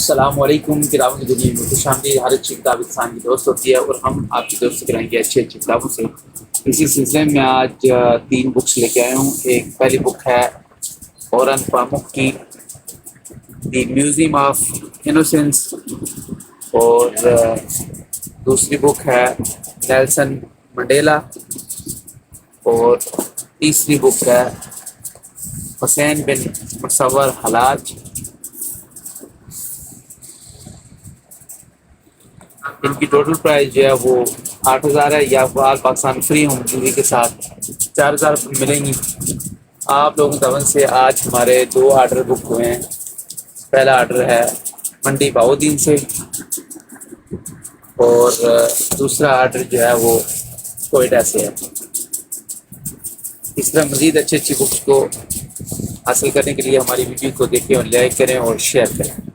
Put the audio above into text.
السلام علیکم کتابوں کی دنیا میں خوش آمدید۔ ہر اچھی کتاب انسان کی دوست ہوتی ہے اور ہم آپ کی دوست کریں گے اچھی کتابوں سے۔ اسی سلسلے میں آج 3 بکس لے کے آیا ہوں۔ ایک پہلی بک ہے اورن پامک کی دی میوزیم آف انوسینس، اور دوسری بک ہے نیلسن منڈیلا، اور تیسری بک ہے حسین بن مصور حلاج۔ ان کی ٹوٹل پرائز جو ہے وہ 8,000 ہے، یا فعال پاکستان فری ہوم ڈلیوری کے ساتھ 4,000 ملیں گی۔ آپ لوگوں کی طرف سے آج ہمارے 2 آرڈر بک ہوئے ہیں۔ پہلا آرڈر ہے منڈی بہاؤالدین سے، اور دوسرا آرڈر جو ہے وہ کوئٹہ سے ہے۔ اس طرح مزید اچھی بکس کو حاصل کرنے کے لیے ہماری ویڈیو کو دیکھیں اور لائک کریں اور شیئر کریں۔